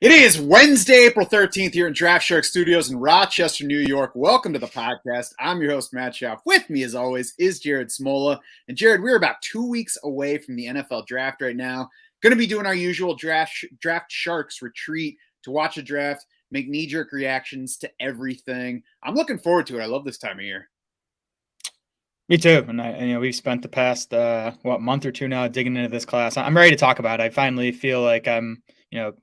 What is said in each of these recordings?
It is Wednesday, April 13th here in Draft Shark Studios in Rochester, New York. Welcome to the podcast. I'm your host, Matt Schauf. With me, as always, is Jared Smola. And Jared, we're about 2 weeks away from the NFL draft right now. Going to be doing our usual Draft Sharks retreat to watch a draft, make knee-jerk reactions to everything. I'm looking forward to it. I love this time of year. Me too. And we've spent the past month or two now digging into this class. I'm ready to talk about it. I finally feel like I'm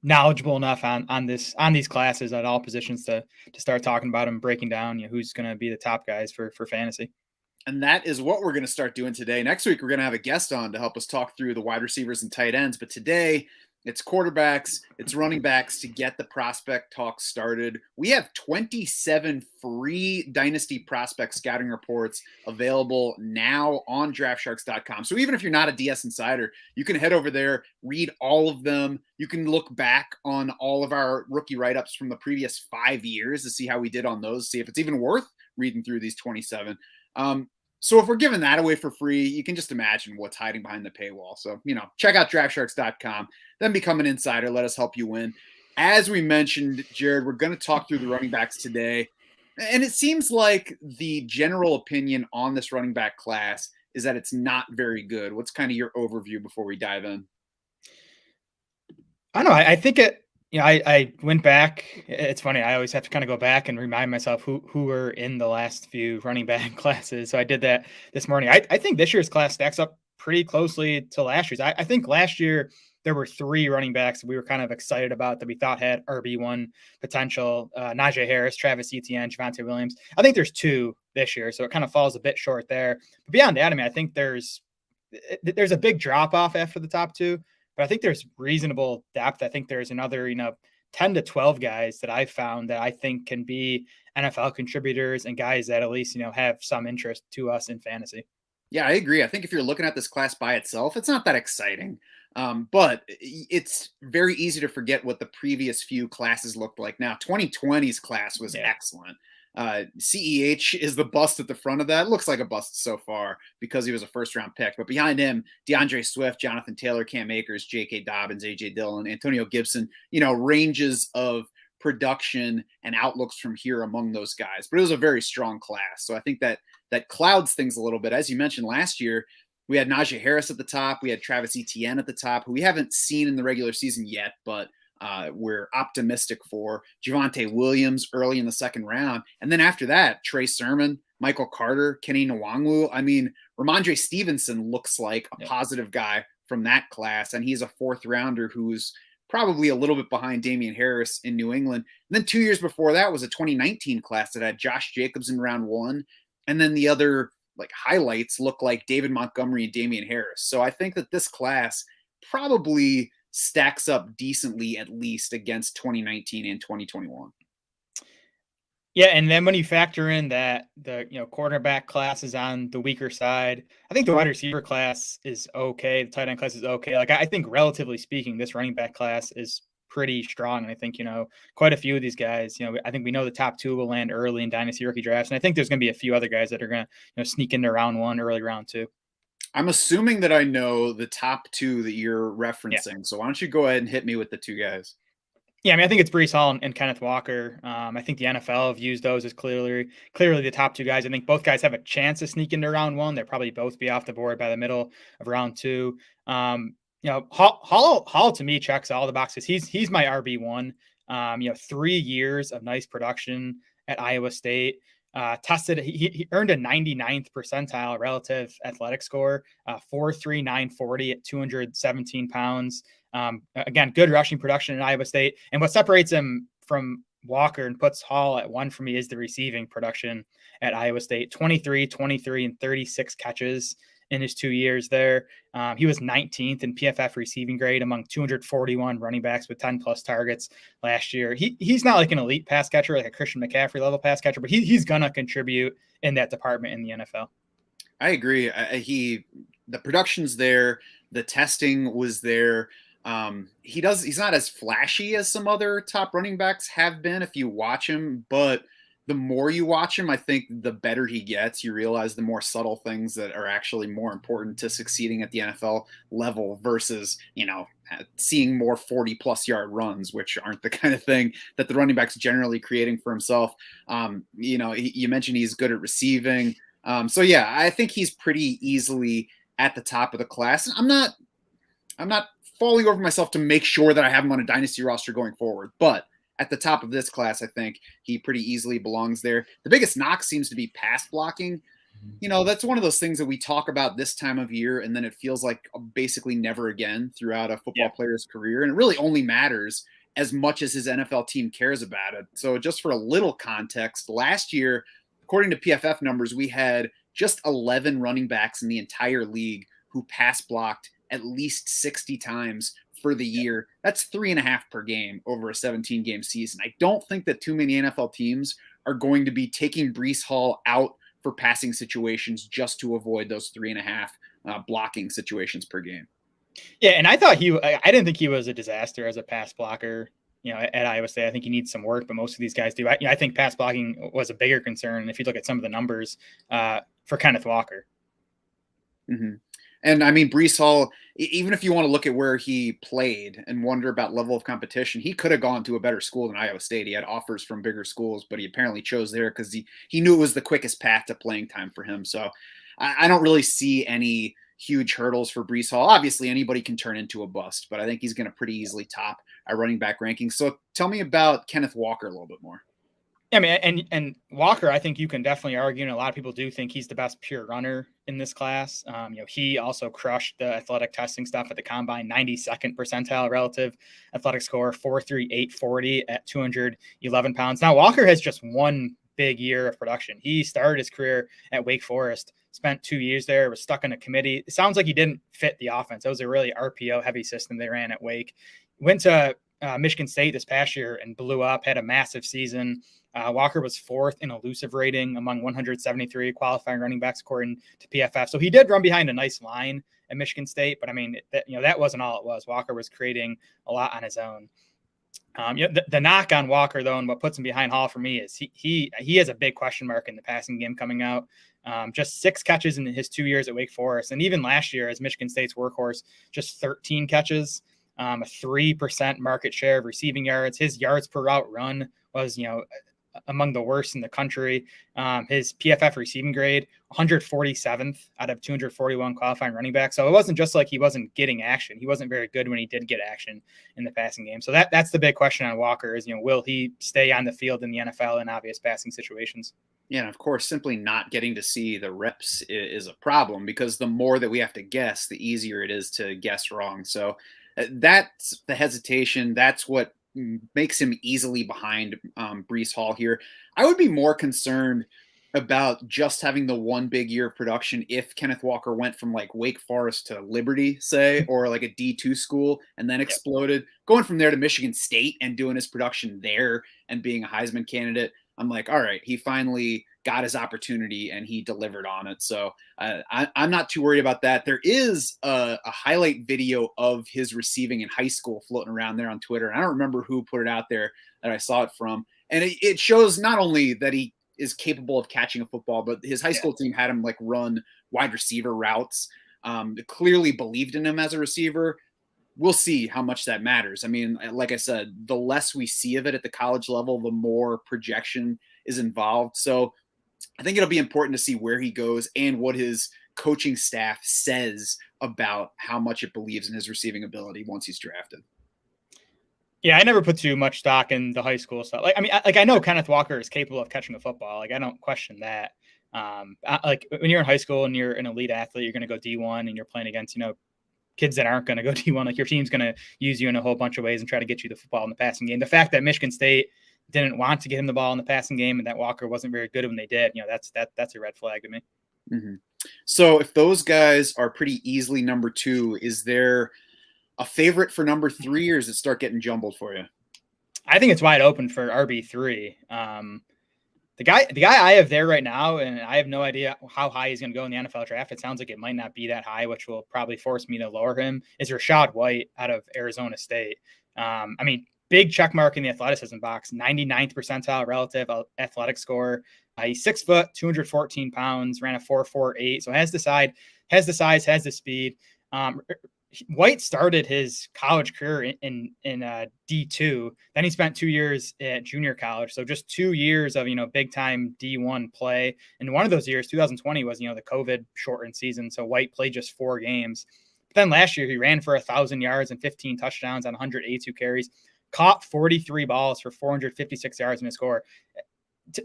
knowledgeable enough on these classes at all positions to start talking about them, breaking down who's going to be the top guys for fantasy. And that is what we're going to start doing today. Next week, we're going to have a guest on to help us talk through the wide receivers and tight ends. But today, it's quarterbacks, it's running backs to get the prospect talk started. We have 27 free Dynasty prospect scouting reports available now on DraftSharks.com. So even if you're not a DS insider, you can head over there, read all of them. You can look back on all of our rookie write-ups from the previous 5 years to see how we did on those, see if it's even worth reading through these 27. So if we're giving that away for free, you can just imagine what's hiding behind the paywall. So, check out DraftSharks.com, then become an insider. Let us help you win. As we mentioned, Jared, we're going to talk through the running backs today. And it seems like the general opinion on this running back class is that it's not very good. What's kind of your overview before we dive in? I don't know. I think it. I went back. It's funny. I always have to kind of go back and remind myself who were in the last few running back classes. So I did that this morning. I think this year's class stacks up pretty closely to last year's. I think last year there were 3 running backs that we were kind of excited about that we thought had RB1 potential. Najee Harris, Travis Etienne, Javonte Williams. I think there's 2 this year, so it kind of falls a bit short there. But beyond that, I think there's a big drop off after the top 2. But I think there's reasonable depth. I think there's another, 10 to 12 guys that I found that I think can be NFL contributors and guys that at least, have some interest to us in fantasy. Yeah, I agree. I think if you're looking at this class by itself, it's not that exciting. But it's very easy to forget what the previous few classes looked like. Now, 2020's class was excellent. CEH is the bust at the front of that. It looks like a bust so far because he was a first-round pick. But behind him, DeAndre Swift, Jonathan Taylor, Cam Akers, J.K. Dobbins, A.J. Dillon, Antonio Gibson, ranges of production and outlooks from here among those guys. But it was a very strong class. So I think that clouds things a little bit. As you mentioned last year, we had Najee Harris at the top. We had Travis Etienne at the top, who we haven't seen in the regular season yet, but we're optimistic for. Javonte Williams early in the second round. And then after that, Trey Sermon, Michael Carter, Kenny Nwangwu. Ramondre Stevenson looks like a positive guy from that class, and he's a 4th rounder who's probably a little bit behind Damian Harris in New England. And then 2 years before that was a 2019 class that had Josh Jacobs in round 1. And then the other highlights look like David Montgomery and Damian Harris. So I think that this class probably stacks up decently, at least against 2019 and 2021. Yeah, and then when you factor in that the quarterback class is on the weaker side, I think the wide receiver class is okay. The tight end class is okay. I think relatively speaking, this running back class is pretty strong. And I think, quite a few of these guys, I think we know the top 2 will land early in Dynasty rookie drafts. And I think there's going to be a few other guys that are going to sneak into round 1, early round 2. I'm assuming that I know the top 2 that you're referencing. Yeah. So why don't you go ahead and hit me with the 2 guys? Yeah, I think it's Breece Hall and Kenneth Walker. I think the NFL views those as clearly the top 2 guys. I think both guys have a chance to sneak into round 1. They'll probably both be off the board by the middle of round 2. Hall to me checks all the boxes. He's my RB1. 3 years of nice production at Iowa State. Tested, he earned a 99th percentile relative athletic score, 4.3, 940 at 217 pounds. Again, good rushing production in Iowa State. And what separates him from Walker and puts Hall at 1 for me is the receiving production at Iowa State. 23, and 36 catches in his 2 years there. He was 19th in PFF receiving grade among 241 running backs with 10 plus targets last year. He's not like an elite pass catcher, like a Christian McCaffrey level pass catcher, but he's going to contribute in that department in the NFL. I agree. The production's there. The testing was there. He's not as flashy as some other top running backs have been if you watch him, but the more you watch him, I think the better he gets. You realize the more subtle things that are actually more important to succeeding at the NFL level versus, seeing more 40+ yard runs, which aren't the kind of thing that the running back's generally creating for himself. You mentioned he's good at receiving. So yeah, I think he's pretty easily at the top of the class. I'm not falling over myself to make sure that I have him on a dynasty roster going forward, but at the top of this class, I think he pretty easily belongs there. The biggest knock seems to be pass blocking. That's one of those things that we talk about this time of year, and then it feels like basically never again throughout a football player's career. And it really only matters as much as his NFL team cares about it. So just for a little context, last year, according to PFF numbers, we had just 11 running backs in the entire league who pass blocked at least 60 times for the year. That's 3.5 per game over a 17-game season. I don't think that too many NFL teams are going to be taking Breece Hall out for passing situations just to avoid those 3.5 blocking situations per game. Yeah, and I didn't think he was a disaster as a pass blocker. At Iowa State, I think he needs some work, but most of these guys do. I think pass blocking was a bigger concern if you look at some of the numbers for Kenneth Walker. Mm-hmm. And I mean, Breece Hall, even if you want to look at where he played and wonder about level of competition, he could have gone to a better school than Iowa State. He had offers from bigger schools, but he apparently chose there because he knew it was the quickest path to playing time for him. So I don't really see any huge hurdles for Breece Hall. Obviously, anybody can turn into a bust, but I think he's going to pretty easily top our running back rankings. So tell me about Kenneth Walker a little bit more. I mean, and Walker, I think you can definitely argue, and a lot of people do think he's the best pure runner in this class. He also crushed the athletic testing stuff at the combine, 92nd percentile relative athletic score, 4.3840 at 211 pounds. Now, Walker has just one big year of production. He started his career at Wake Forest, spent 2 years there, was stuck in a committee. It sounds like he didn't fit the offense. It was a really RPO heavy system they ran at Wake. Went to Michigan State this past year and blew up, had a massive season. Walker was 4th in elusive rating among 173 qualifying running backs according to PFF. So he did run behind a nice line at Michigan State, but I mean, that wasn't all it was. Walker was creating a lot on his own. The knock on Walker, though, and what puts him behind Hall for me is he has a big question mark in the passing game coming out. Just 6 catches in his 2 years at Wake Forest, and even last year as Michigan State's workhorse, just 13 catches. A 3% market share of receiving yards. His yards per route run was, among the worst in the country. His PFF receiving grade, 147th out of 241 qualifying running backs. So it wasn't just like he wasn't getting action. He wasn't very good when he did get action in the passing game. So that's the big question on Walker is, will he stay on the field in the NFL in obvious passing situations? Yeah, and of course, simply not getting to see the reps is a problem because the more that we have to guess, the easier it is to guess wrong. So that's the hesitation. That's what makes him easily behind Breece Hall here. I would be more concerned about just having the one big year of production if Kenneth Walker went from like Wake Forest to Liberty, say, or like a D2 school and then exploded. Going from there to Michigan State and doing his production there and being a Heisman candidate, I'm like, all right, he finally got his opportunity and he delivered on it. So I'm not too worried about that. There is a highlight video of his receiving in high school floating around there on Twitter. And I don't remember who put it out there that I saw it from. And it shows not only that he is capable of catching a football, but his high school team had him like run wide receiver routes. Clearly believed in him as a receiver. We'll see how much that matters. I mean, like I said, the less we see of it at the college level, the more projection is involved. So I think it'll be important to see where he goes and what his coaching staff says about how much it believes in his receiving ability once he's drafted. Yeah, I never put too much stock in the high school stuff. I know Kenneth Walker is capable of catching a football. Like, I don't question that. Like when you're in high school and you're an elite athlete, you're going to go D1 and you're playing against, kids that aren't going to go D1. Like, your team's going to use you in a whole bunch of ways and try to get you the football in the passing game. The fact that Michigan State didn't want to get him the ball in the passing game and that Walker wasn't very good when they did, that's a red flag to me. Mm-hmm. So if those guys are pretty easily number 2, is there a favorite for number 3, or does it start getting jumbled for you? I think it's wide open for RB3. The guy I have there right now, and I have no idea how high he's going to go in the NFL draft. It sounds like it might not be that high, which will probably force me to lower him, is Rashad White out of Arizona State. Big check mark in the athleticism box, 99th percentile relative athletic score. He's 6 foot, 214 pounds, ran a 4.48. So has the size, has the speed. White started his college career in D2. Then he spent 2 years at junior college. So just 2 years of, big time D1 play. And one of those years, 2020, was, the COVID shortened season. So White played just 4 games. But then last year, he ran for 1,000 yards and 15 touchdowns on 182 carries, caught 43 balls for 456 yards in a score.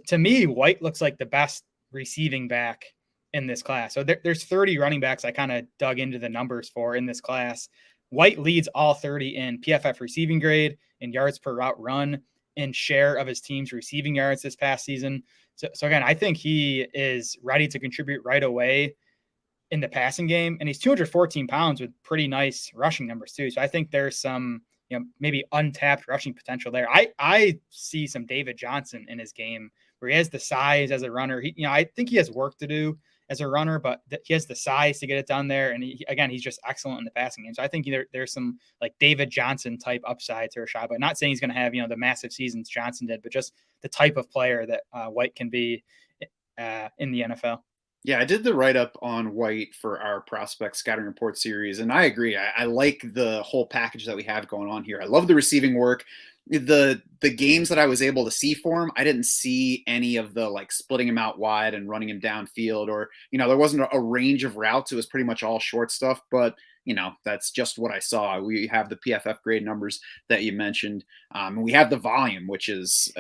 To me, White looks like the best receiving back in this class. So there's 30 running backs I kind of dug into the numbers for in this class. White leads all 30 in PFF receiving grade, in yards per route run, in share of his team's receiving yards this past season. So again, I think he is ready to contribute right away in the passing game. And he's 214 pounds with pretty nice rushing numbers too. So I think there's some, maybe untapped rushing potential there. I see some David Johnson in his game where he has the size as a runner. I think he has work to do as a runner, but he has the size to get it done there. And he's just excellent in the passing game. So I think there's some like David Johnson type upside to Rashad, but not saying he's going to have, the massive seasons Johnson did, but just the type of player that White can be in the NFL. Yeah, I did the write-up on White for our prospect scouting report series, and I agree. I like the whole package that we have going on here. I love the receiving work. The games that I was able to see for him, I didn't see any of the like splitting him out wide and running him downfield, or there wasn't a range of routes. It was pretty much all short stuff, but that's just what I saw. We have the PFF grade numbers that you mentioned. We have the volume, which is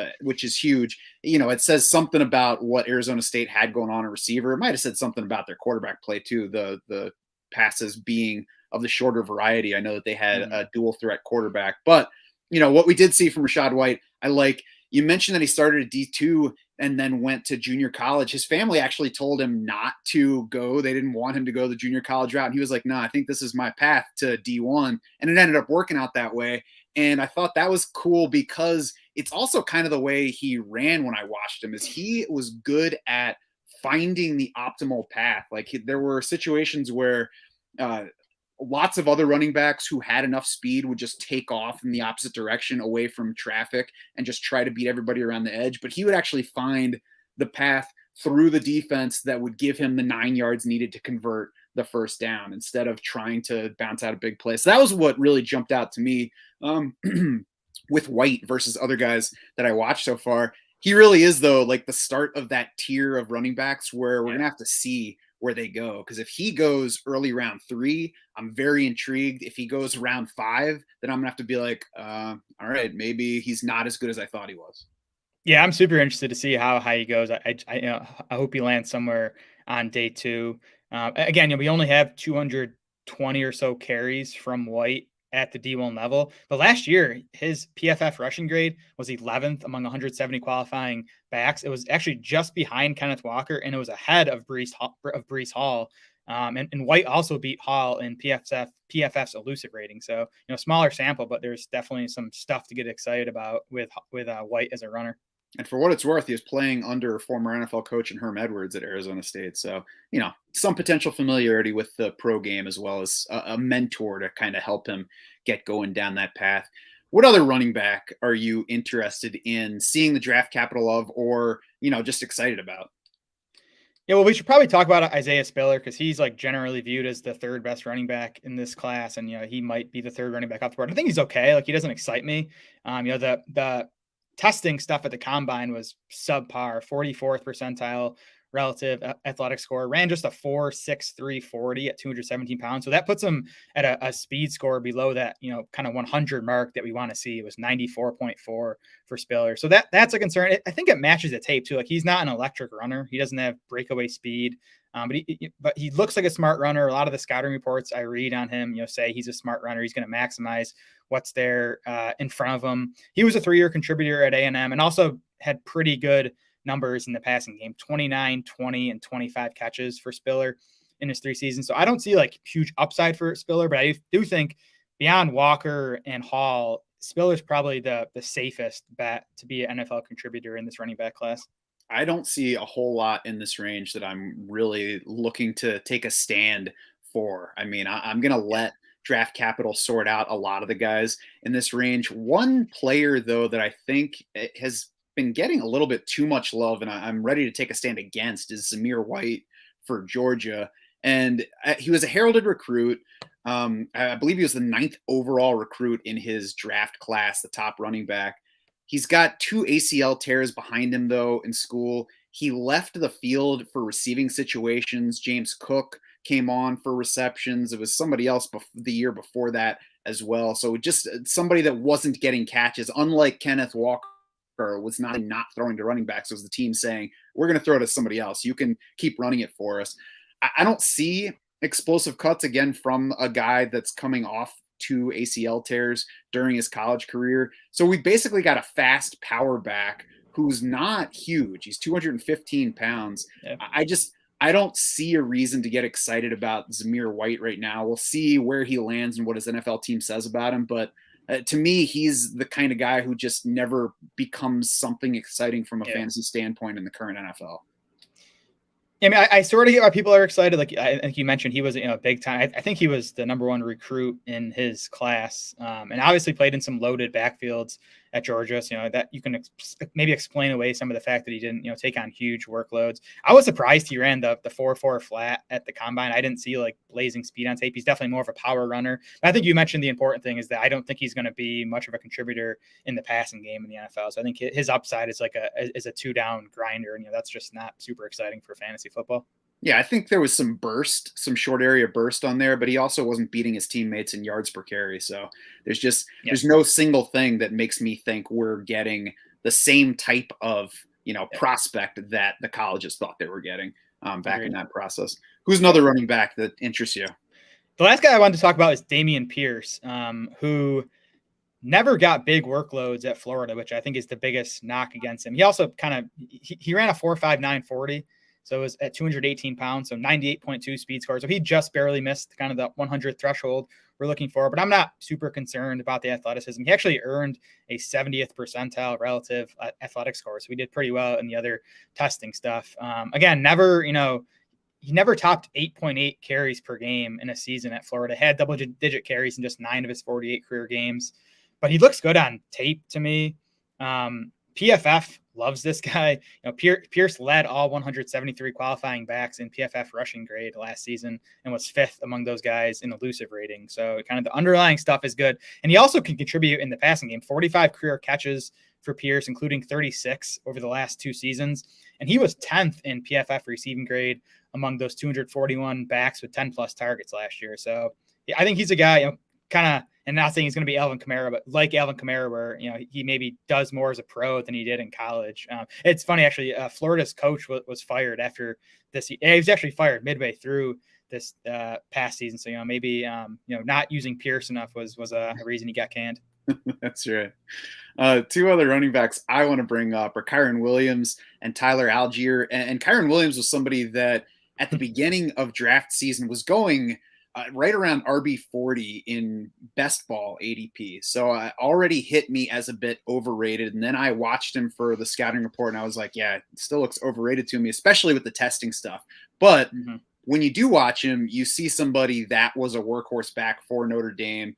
huge. It says something about what Arizona State had going on a receiver. It might have said something about their quarterback play too. The passes being of the shorter variety. I know that they had a dual threat quarterback, but what we did see from Rashad White, I like. You mentioned that he started at D2 and then went to junior college. His family actually told him not to go. They didn't want him to go the junior college route. And he was like, no, I think this is my path to D1. And it ended up working out that way. And I thought that was cool because it's also kind of the way he ran when I watched him, is he was good at finding the optimal path. Like there were situations where lots of other running backs who had enough speed would just take off in the opposite direction away from traffic and just try to beat everybody around the edge. But he would actually find the path through the defense that would give him the 9 yards needed to convert the first down instead of trying to bounce out a big play. So that was what really jumped out to me with White versus other guys that I watched so far. He really is, though, like the start of that tier of running backs where we're going to have to see where they go. Because if he goes early round 3, I'm very intrigued. If he goes round 5, then I'm gonna have to be like, all right, maybe he's not as good as I thought he was. Yeah, I'm super interested to see how high he goes. I hope he lands somewhere on day 2. Again, we only have 220 or so carries from White at the D1 level. But last year, his PFF rushing grade was 11th among 170 qualifying backs. It was actually just behind Kenneth Walker, and it was ahead of Breece Hall. And White also beat Hall in PFF's elusive rating. So, smaller sample, but there's definitely some stuff to get excited about with White as a runner. And for what it's worth, he was playing under former NFL coach and Herm Edwards at Arizona State. So, some potential familiarity with the pro game as well as a mentor to kind of help him get going down that path. What other running back are you interested in seeing the draft capital of, or, just excited about? Yeah, well, we should probably talk about Isaiah Spiller because he's like generally viewed as the 3rd best running back in this class. And, he might be the 3rd running back off the board. I think he's okay. Like, he doesn't excite me. The testing stuff at the combine was subpar, 44th percentile relative athletic score, ran just a 4.63 40 at 217 pounds. So that puts him at a speed score below that, kind of 100 mark that we want to see. It was 94.4 for Spiller. So that's a concern. I think it matches the tape too. Like, he's not an electric runner. He doesn't have breakaway speed. But he looks like a smart runner. A lot of the scouting reports I read on him, say he's a smart runner. He's going to maximize what's there in front of him. He was a 3-year contributor at A&M and also had pretty good numbers in the passing game, 29, 20, and 25 catches for Spiller in his 3 seasons. So I don't see like huge upside for Spiller, but I do think beyond Walker and Hall, Spiller's probably the safest bet to be an NFL contributor in this running back class. I don't see a whole lot in this range that I'm really looking to take a stand for. I mean, I'm going to let draft capital sort out a lot of the guys in this range. One player, though, that I think has been getting a little bit too much love, and I'm ready to take a stand against, is Zamir White for Georgia. And he was a heralded recruit. I believe he was the 9th overall recruit in his draft class, the top running back. He's got 2 ACL tears behind him, though, in school. He left the field for receiving situations. James Cook came on for receptions. It was somebody else the year before that as well. So just somebody that wasn't getting catches, unlike Kenneth Walker was not throwing to running backs. It was the team saying, we're going to throw it to somebody else. You can keep running it for us. I don't see explosive cuts again from a guy that's coming off 2 ACL tears during his college career. So we basically got a fast power back who's not huge. He's 215 pounds. Yeah. I don't see a reason to get excited about Zamir White right now. We'll see where he lands and what his NFL team says about him. But to me, he's the kind of guy who just never becomes something exciting from a fantasy standpoint in the current NFL. I mean, I sort of get why people are excited. Like I think you mentioned, he was big time. I think he was the number 1 recruit in his class, and obviously played in some loaded backfields at Georgia. So that you can maybe explain away some of the fact that he didn't take on huge workloads. I was surprised he ran the 4.4 flat at the combine. I didn't see like blazing speed on tape. He's definitely more of a power runner. But I think you mentioned the important thing is that I don't think he's going to be much of a contributor in the passing game in the NFL. So I think his upside is like a 2-down grinder, and that's just not super exciting for fantasy football. Yeah, I think there was some short area burst on there, but he also wasn't beating his teammates in yards per carry. So there's no single thing that makes me think we're getting the same type of, prospect that the colleges thought they were getting back in that process. Who's another running back that interests you? The last guy I wanted to talk about is Dameon Pierce, who never got big workloads at Florida, which I think is the biggest knock against him. He also he ran a 4.59 40. So it was at 218 pounds, so 98.2 speed score. So he just barely missed kind of the 100 threshold we're looking for. But I'm not super concerned about the athleticism. He actually earned a 70th percentile relative athletic score. So we did pretty well in the other testing stuff. Again, he never topped 8.8 carries per game in a season at Florida. Had double-digit carries in just 9 of his 48 career games. But he looks good on tape to me. PFF loves this guy. Pierce led all 173 qualifying backs in PFF rushing grade last season and was 5th among those guys in elusive rating. So kind of the underlying stuff is good. And he also can contribute in the passing game. 45 career catches for Pierce, including 36 over the last 2 seasons. And he was 10th in PFF receiving grade among those 241 backs with 10+ targets last year. So yeah, I think he's a guy, kind of, and not saying he's going to be Alvin Kamara, but like Alvin Kamara, where he maybe does more as a pro than he did in college. It's funny actually. Florida's coach was fired after this. He was actually fired midway through this past season. So maybe not using Pierce enough was a reason he got canned. That's right. 2 other running backs I want to bring up are Kyren Williams and Tyler Algier. And Kyren Williams was somebody that at the beginning of draft season was going right around RB 40 in best ball ADP. So it already hit me as a bit overrated. And then I watched him for the scouting report and I was like, yeah, it still looks overrated to me, especially with the testing stuff. But when you do watch him, you see somebody that was a workhorse back for Notre Dame,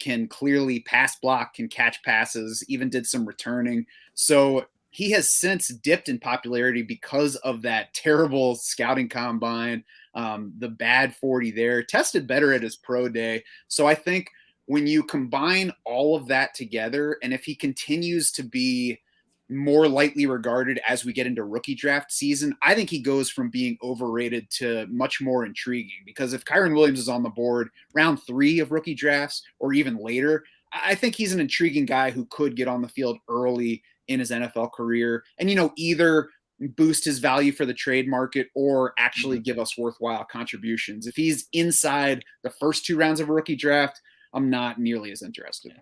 can clearly pass block, can catch passes, even did some returning. So he has since dipped in popularity because of that terrible scouting combine, the bad 40 there, tested better at his pro day. So I think when you combine all of that together, and if he continues to be more lightly regarded as we get into rookie draft season, I think he goes from being overrated to much more intriguing. Because if Kyren Williams is on the board round 3 of rookie drafts or even later, I think he's an intriguing guy who could get on the field early in his NFL career and, either boost his value for the trade market or actually give us worthwhile contributions. If he's inside the first 2 rounds of a rookie draft, I'm not nearly as interested.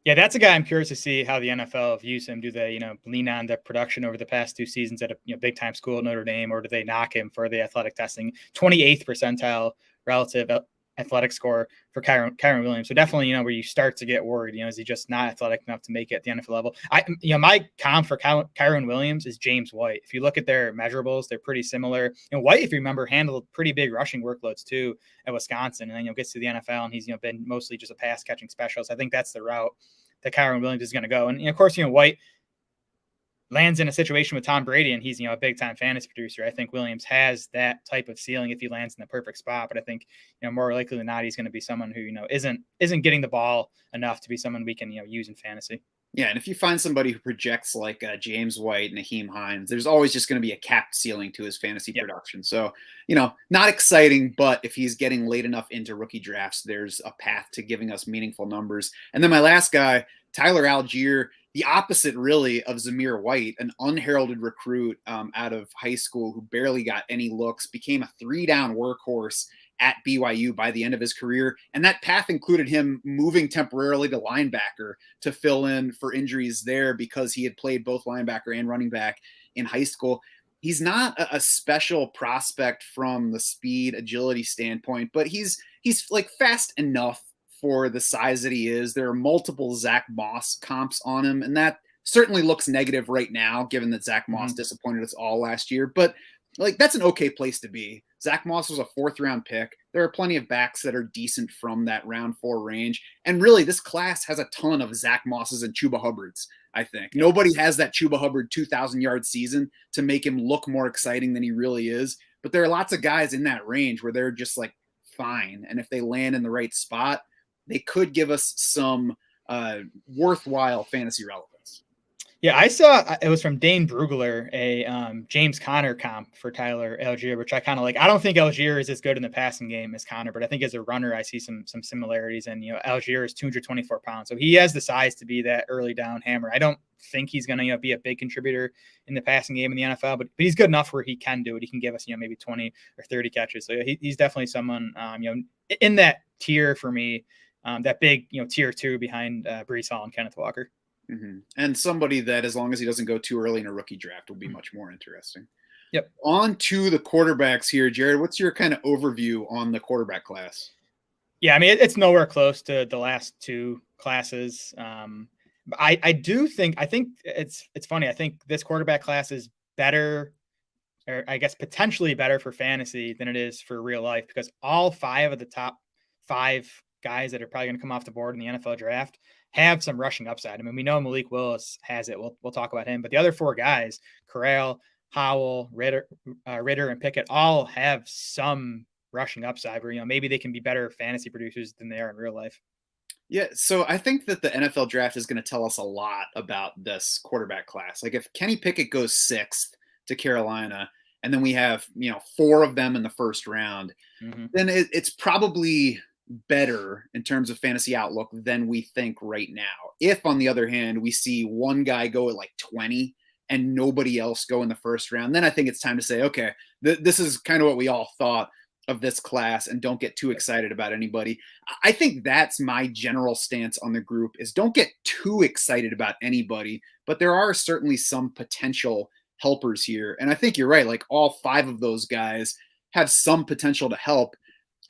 Yeah, that's a guy I'm curious to see how the NFL views him. Do they, lean on the production over the past 2 seasons at a big time school at Notre Dame, or do they knock him for the athletic testing? 28th percentile relative athletic score for Kyren Williams. So definitely, where you start to get worried, is he just not athletic enough to make it at the NFL level? My comp for Kyren Williams is James White. If you look at their measurables, they're pretty similar. White, if you remember, handled pretty big rushing workloads too at Wisconsin, and then gets to the NFL and he's been mostly just a pass catching specialist. I think that's the route that Kyren Williams is going to go. And of course, White lands in a situation with Tom Brady and he's, a big time fantasy producer, I think Williams has that type of ceiling if he lands in the perfect spot. But I think, more likely than not, he's going to be someone who, isn't getting the ball enough to be someone we can, use in fantasy. Yeah, and if you find somebody who projects like James White, Naheem Hines, there's always just going to be a capped ceiling to his fantasy production. So, not exciting, but if he's getting late enough into rookie drafts, there's a path to giving us meaningful numbers. And then my last guy, Tyler Algier, the opposite really of Zamir White, an unheralded recruit out of high school who barely got any looks, became a 3-down workhorse at BYU by the end of his career. And that path included him moving temporarily to linebacker to fill in for injuries there because he had played both linebacker and running back in high school. He's not a special prospect from the speed agility standpoint, but he's like fast enough for the size that he is. There are multiple Zach Moss comps on him, and that certainly looks negative right now, given that Zach Moss disappointed us all last year. But like, that's an okay place to be. Zach Moss was a 4th-round pick. There are plenty of backs that are decent from that round 4 range. And really, this class has a ton of Zach Mosses and Chuba Hubbards, I think. Nobody has that Chuba Hubbard 2,000-yard season to make him look more exciting than he really is. But there are lots of guys in that range where they're just like fine. And if they land in the right spot, they could give us some worthwhile fantasy relevance. Yeah, I saw it was from Dane Brugler, a James Conner comp for Tyler Algier, which I kind of like. I don't think Algier is as good in the passing game as Conner, but I think as a runner, I see some similarities. And Algier is 224 pounds, so he has the size to be that early down hammer. I don't think he's going to be a big contributor in the passing game in the NFL, but he's good enough where he can do it. He can give us maybe 20 or 30 catches. So he's definitely someone in that tier for me. That big tier 2 behind Breece Hall and Kenneth Walker. Mm-hmm. And somebody that, as long as he doesn't go too early in a rookie draft, will be much more interesting. Yep. On to the quarterbacks here, Jared. What's your kind of overview on the quarterback class? Yeah, I mean, it's nowhere close to the last 2 classes. I think it's funny. I think this quarterback class is better, or I guess potentially better for fantasy than it is for real life, because all 5 of the top 5 guys that are probably going to come off the board in the NFL draft have some rushing upside. I mean, we know Malik Willis has it. We'll talk about him, but the other 4 guys, Corral, Howell, Ritter, and Pickett, all have some rushing upside where, maybe they can be better fantasy producers than they are in real life. Yeah, so I think that the NFL draft is going to tell us a lot about this quarterback class. Like, if Kenny Pickett goes 6th to Carolina, and then we have, 4 of them in the first round, then it's probably better in terms of fantasy outlook than we think right now. If, on the other hand, we see one guy go at like 20 and nobody else go in the first round, then I think it's time to say, okay, this is kind of what we all thought of this class, and don't get too excited about anybody. I think that's my general stance on the group, is don't get too excited about anybody, but there are certainly some potential helpers here. And I think you're right. Like, all 5 of those guys have some potential to help.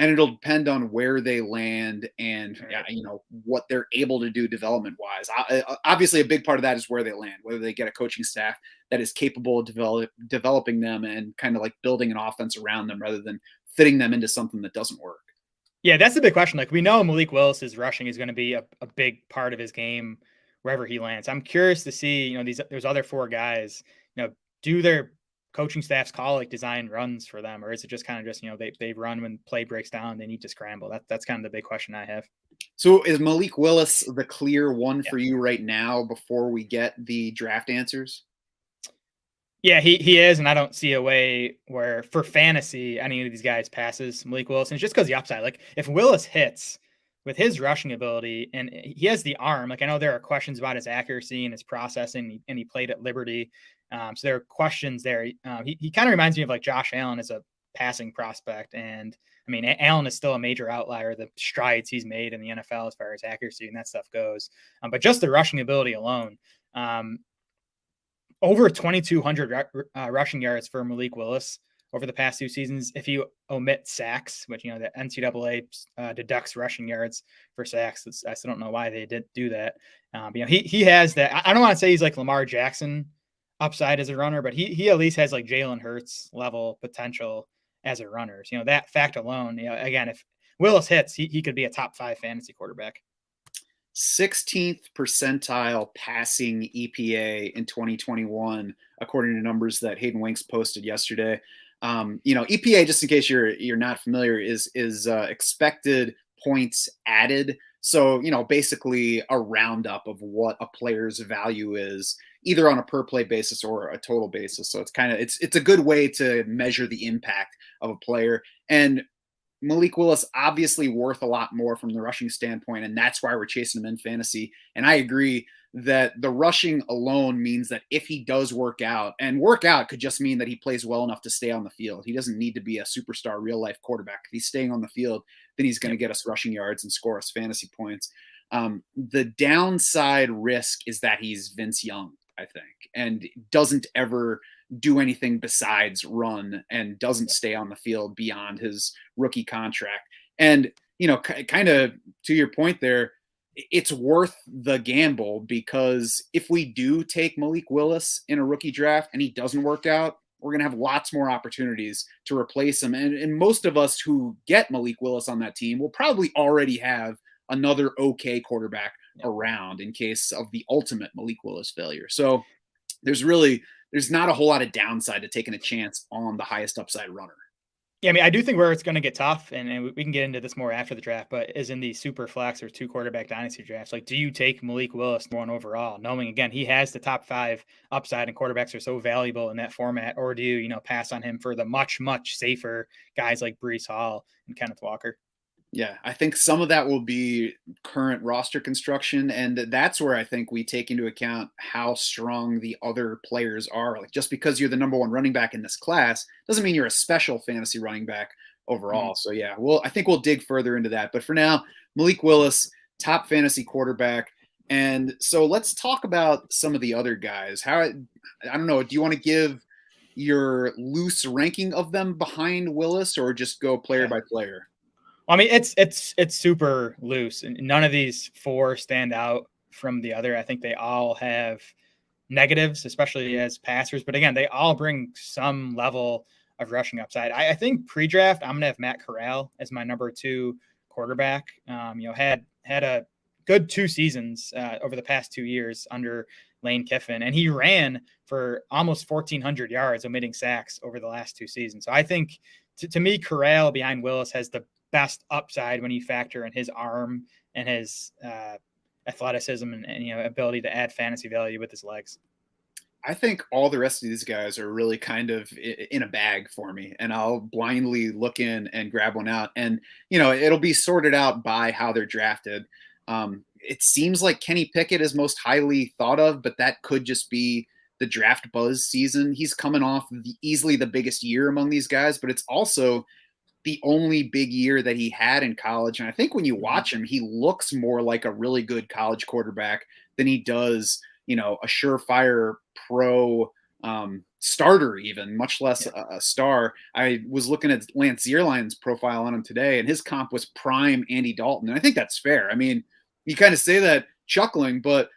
And it'll depend on where they land and, what they're able to do development wise. Obviously, a big part of that is where they land, whether they get a coaching staff that is capable of developing them and kind of like building an offense around them rather than fitting them into something that doesn't work. Yeah, that's the big question. Like, we know Malik Willis's rushing is going to be a big part of his game wherever he lands. I'm curious to see, there's other 4 guys, do their coaching staffs call like design runs for them, or is it just kind of just they run when play breaks down, they need to scramble? That's kind of the big question I have. So is Malik Willis the clear one for you right now before we get the draft answers? Yeah, he is, and I don't see a way where for fantasy any of these guys passes Malik Willis. And it's just because the upside. Like, if Willis hits with his rushing ability, and he has the arm, like, I know there are questions about his accuracy and his processing, and he played at Liberty. So there are questions there. He kind of reminds me of like Josh Allen as a passing prospect. And I mean, Allen is still a major outlier, the strides he's made in the NFL as far as accuracy and that stuff goes. But just the rushing ability alone, over 2,200 rushing yards for Malik Willis over the past 2 seasons. If you omit sacks, which, the NCAA deducts rushing yards for sacks. I still don't know why they did do that. But, he has that. I don't want to say he's like Lamar Jackson upside as a runner, but he at least has like Jalen Hurts level potential as a runner. So, that fact alone, again, if Willis hits, he could be a top 5 fantasy quarterback. 16th percentile passing EPA in 2021, according to numbers that Hayden Winks posted yesterday. EPA, just in case you're not familiar, is expected points added. So, basically a roundup of what a player's value is, either on a per play basis or a total basis. So it's a good way to measure the impact of a player. And Malik Willis obviously worth a lot more from the rushing standpoint, and that's why we're chasing him in fantasy. And I agree that the rushing alone means that if he does work out, and work out could just mean that he plays well enough to stay on the field. He doesn't need to be a superstar real life quarterback. If he's staying on the field, then he's going to get us rushing yards and score us fantasy points. The downside risk is that he's Vince Young, I think, and doesn't ever do anything besides run and doesn't stay on the field beyond his rookie contract. And, kind of to your point there, it's worth the gamble, because if we do take Malik Willis in a rookie draft and he doesn't work out, we're going to have lots more opportunities to replace him. And most of us who get Malik Willis on that team will probably already have another okay quarterback around in case of the ultimate Malik Willis failure. So there's not a whole lot of downside to taking a chance on the highest upside runner. Yeah, I mean, I do think where it's going to get tough, and we can get into this more after the draft, but is in the super flex or 2 quarterback dynasty drafts. Like, do you take Malik Willis one overall, knowing, again, he has the top 5 upside and quarterbacks are so valuable in that format, or do you, pass on him for the much, much safer guys like Breece Hall and Kenneth Walker? Yeah, I think some of that will be current roster construction, and that's where I think we take into account how strong the other players are. Like, just because you're the number 1 running back in this class doesn't mean you're a special fantasy running back overall. So yeah, I think we'll dig further into that. But for now, Malik Willis, top fantasy quarterback. And so let's talk about some of the other guys. I don't know, do you want to give your loose ranking of them behind Willis, or just go player by player? I mean, it's super loose, and none of these 4 stand out from the other. I think they all have negatives, especially as passers. But again, they all bring some level of rushing upside. I think pre-draft, I'm gonna have Matt Corral as my number 2 quarterback. Had a good 2 seasons over the past 2 years under Lane Kiffin, and he ran for almost 1,400 yards, omitting sacks, over the last 2 seasons. So I think, to me, Corral behind Willis has the best upside when you factor in his arm and his athleticism and ability to add fantasy value with his legs. I think all the rest of these guys are really kind of in a bag for me, and I'll blindly look in and grab one out, and it'll be sorted out by how they're drafted. It seems like Kenny Pickett is most highly thought of, but that could just be the draft buzz season. He's coming off easily the biggest year among these guys, but it's also the only big year that he had in college. And I think when you watch him, he looks more like a really good college quarterback than he does, a surefire pro starter, even much less a star. I was looking at Lance Zierlein's profile on him today, and his comp was prime Andy Dalton. And I think that's fair. I mean, you kind of say that chuckling, but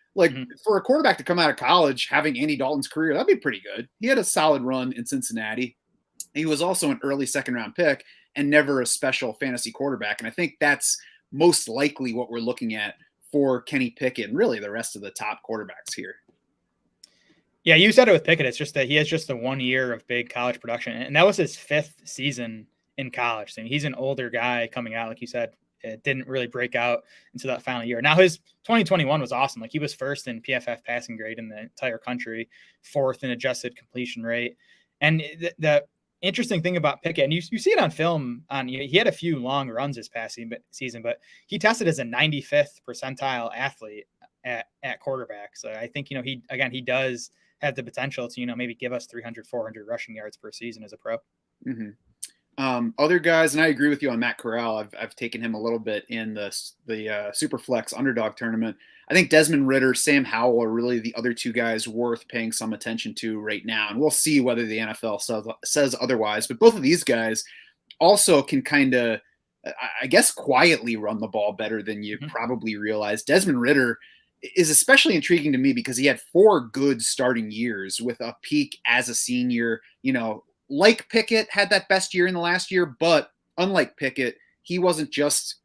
for a quarterback to come out of college having Andy Dalton's career, that'd be pretty good. He had a solid run in Cincinnati. He was also an early 2nd round pick and never a special fantasy quarterback. And I think that's most likely what we're looking at for Kenny Pickett and really the rest of the top quarterbacks here. Yeah, you said it with Pickett. It's just that he has just the 1 year of big college production, and that was his 5th season in college. I mean, he's an older guy coming out, like you said. It didn't really break out until that final year. Now, his 2021 was awesome. Like, he was 1st in PFF passing grade in the entire country, 4th in adjusted completion rate. And the interesting thing about Pickett, and you see it on film, he had a few long runs this past season, but he tested as a 95th percentile athlete at quarterback. So I think, he does have the potential to, maybe give us 300, 400 rushing yards per season as a pro. Mm-hmm. Other guys, and I agree with you on Matt Corral. I've taken him a little bit in the Superflex underdog tournament. I think Desmond Ridder, Sam Howell are really the other 2 guys worth paying some attention to right now. And we'll see whether the NFL says otherwise. But both of these guys also can kind of, I guess, quietly run the ball better than you probably realize. Desmond Ridder is especially intriguing to me because he had 4 good starting years with a peak as a senior. Like Pickett had that best year in the last year, but unlike Pickett, he wasn't just,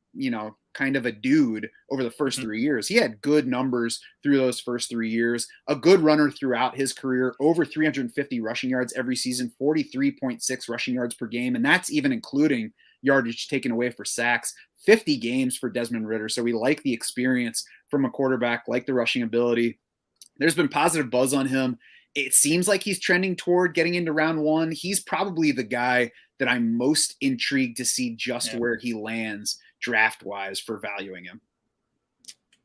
kind of a dude over the first 3 years. He had good numbers through those first 3 years, a good runner throughout his career, over 350 rushing yards every season, 43.6 rushing yards per game. And that's even including yardage taken away for sacks, 50 games for Desmond Ridder. So we like the experience from a quarterback, like the rushing ability. There's been positive buzz on him. It seems like he's trending toward getting into round one. He's probably the guy that I'm most intrigued to see just where he lands draft-wise for valuing him.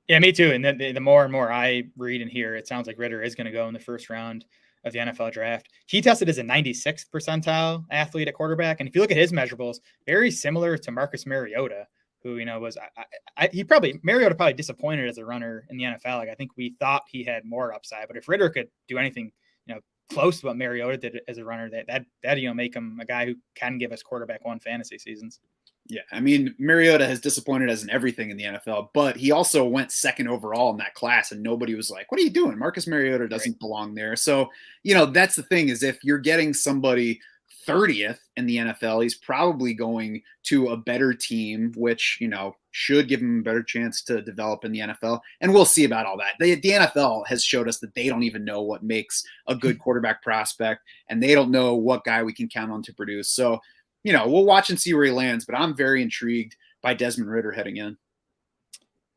Yeah, me too. And then the more and more I read and hear, it sounds like Ridder is going to go in the first round of the NFL draft. He tested as a 96th percentile athlete at quarterback. And if you look at his measurables, very similar to Marcus Mariota, who, was Mariota probably disappointed as a runner in the NFL. Like, I think we thought he had more upside, but if Ridder could do anything, close to what Mariota did as a runner, that make him a guy who can give us quarterback one fantasy seasons. Yeah, I mean, Mariota has disappointed us in everything in the NFL, but he also went second overall in that class, and nobody was like, what are you doing? Marcus Mariota doesn't belong there. So, that's the thing, is if you're getting somebody 30th in the NFL, he's probably going to a better team, which, should give him a better chance to develop in the NFL. And we'll see about all that. The NFL has showed us that they don't even know what makes a good quarterback prospect, and they don't know what guy we can count on to produce. So, we'll watch and see where he lands, but I'm very intrigued by Desmond Ridder heading in.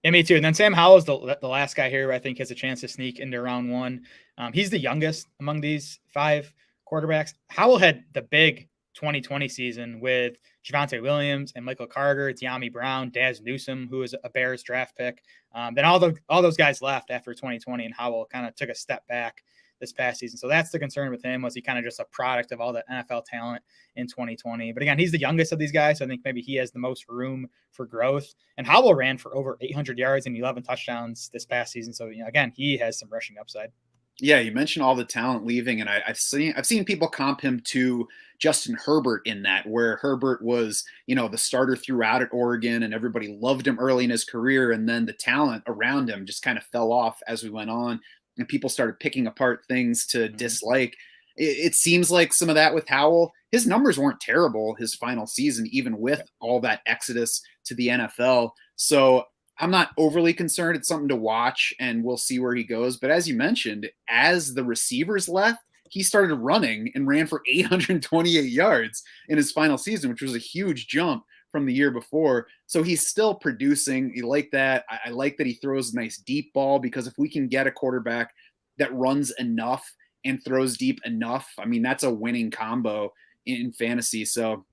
Yeah, me too. And then Sam Howell is the last guy here who I think has a chance to sneak into round one. He's the youngest among these 5 quarterbacks. Howell had the big 2020 season with Javonte Williams and Michael Carter, De'Ami Brown, Daz Newsome, who was a Bears draft pick. Then all those guys left after 2020, and Howell kind of took a step back this past season. So that's the concern with him. Was he kind of just a product of all the NFL talent in 2020? But again, he's the youngest of these guys, so I think maybe he has the most room for growth. And Howell ran for over 800 yards and 11 touchdowns this past season. So, again, he has some rushing upside. Yeah, you mentioned all the talent leaving, and I've seen people comp him to Justin Herbert in that, where Herbert was, the starter throughout at Oregon, and everybody loved him early in his career, and then the talent around him just kind of fell off as we went on, and people started picking apart things to dislike. It seems like some of that with Howell. His numbers weren't terrible his final season, even with all that exodus to the NFL. So I'm not overly concerned. It's something to watch, and we'll see where he goes. But as you mentioned, as the receivers left, he started running and ran for 828 yards in his final season, which was a huge jump from the year before. So he's still producing. You like that. I like that he throws a nice deep ball, because if we can get a quarterback that runs enough and throws deep enough, I mean, that's a winning combo in fantasy. So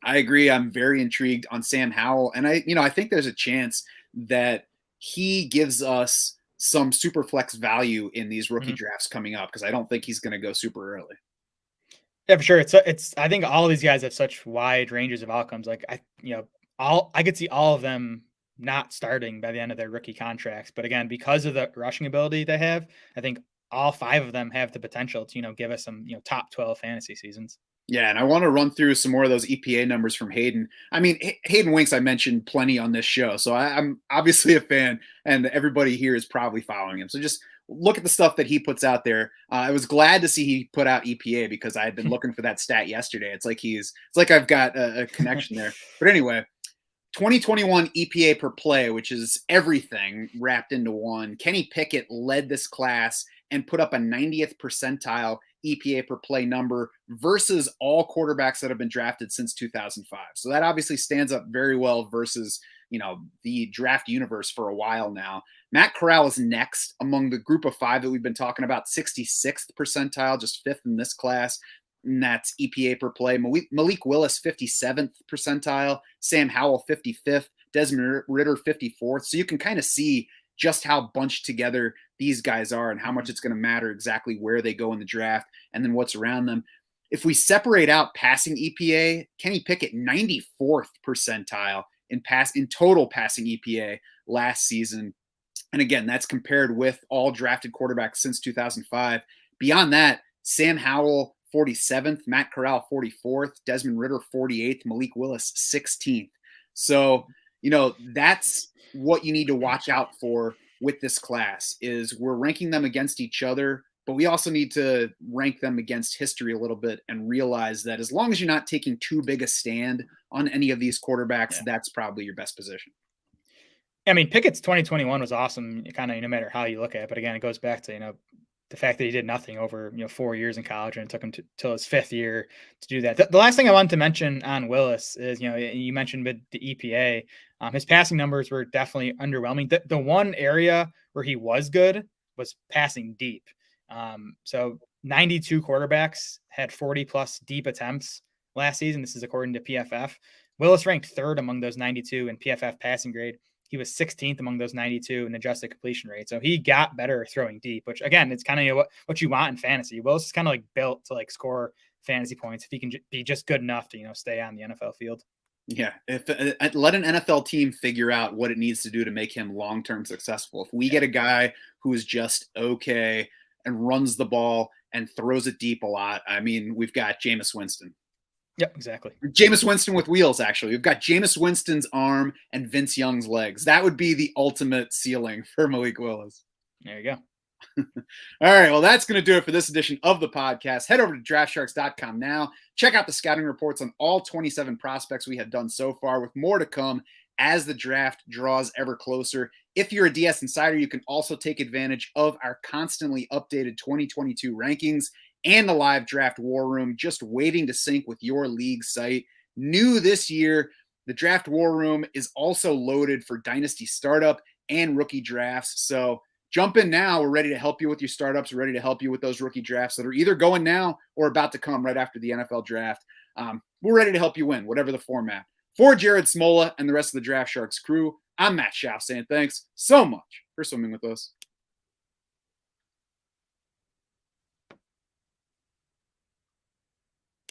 I agree. I'm very intrigued on Sam Howell. And I think there's a chance that he gives us some super flex value in these rookie drafts coming up, because I don't think he's going to go super early. Yeah, for sure. I think all of these guys have such wide ranges of outcomes. Like I could see all of them not starting by the end of their rookie contracts. But again, because of the rushing ability they have, I think all 5 of them have the potential to, give us some, top 12 fantasy seasons. Yeah, and I want to run through some more of those EPA numbers from Hayden. I mean, Hayden Winks, I mentioned plenty on this show, so I'm obviously a fan, and everybody here is probably following him. So just look at the stuff that he puts out there. I was glad to see he put out EPA, because I had been looking for that stat yesterday. It's like I've got a connection there. But anyway, 2021 EPA per play, which is everything wrapped into one. Kenny Pickett led this class and put up a 90th percentile EPA per play number versus all quarterbacks that have been drafted since 2005. So that obviously stands up very well versus, the draft universe for a while now. Matt Corral is next among the group of 5 that we've been talking about, 66th percentile, just 5th in this class. And that's EPA per play. Malik Willis, 57th percentile. Sam Howell, 55th. Desmond Ridder, 54th. So you can kind of see just how bunched together these guys are and how much it's going to matter exactly where they go in the draft and then what's around them. If we separate out passing EPA, Kenny Pickett, 94th percentile in total passing EPA last season. And again, that's compared with all drafted quarterbacks since 2005. Beyond that, Sam Howell, 47th, Matt Corral, 44th, Desmond Ridder, 48th, Malik Willis, 16th. So, that's what you need to watch out for with this class, is we're ranking them against each other, but we also need to rank them against history a little bit and realize that as long as you're not taking too big a stand on any of these quarterbacks, that's probably your best position. I mean, Pickett's 2021 was awesome, kind of no matter how you look at it. But again, it goes back to, the fact that he did nothing over 4 years in college, and it took him till his 5th year to do that. The last thing I wanted to mention on Willis is, you mentioned with the EPA, his passing numbers were definitely underwhelming. The one area where he was good was passing deep. So 92 quarterbacks had 40 plus deep attempts last season. This is according to PFF. Willis ranked 3rd among those 92 in PFF passing grade. He was 16th among those 92 in adjusted completion rate. So he got better throwing deep, which again, it's kind of what you want in fantasy. Willis is kind of like built to like score fantasy points if he can be just good enough to, stay on the NFL field. Yeah. If let an NFL team figure out what it needs to do to make him long-term successful. If we get a guy who is just okay and runs the ball and throws it deep a lot, I mean, we've got Jameis Winston. Yep, exactly. Jameis Winston with wheels, actually. We've got Jameis Winston's arm and Vince Young's legs. That would be the ultimate ceiling for Malik Willis. There you go. All right, well, that's going to do it for this edition of the podcast. Head over to draftsharks.com now. Check out the scouting reports on all 27 prospects we have done so far, with more to come as the draft draws ever closer. If you're a DS Insider, you can also take advantage of our constantly updated 2022 rankings and the live draft war room, just waiting to sync with your league site. New this year, the draft war room is also loaded for Dynasty startup and rookie drafts. So jump in now. We're ready to help you with your startups. We're ready to help you with those rookie drafts that are either going now or about to come right after the NFL draft. We're ready to help you win, whatever the format. For Jared Smola and the rest of the Draft Sharks crew, I'm Matt Schauf saying thanks so much for swimming with us.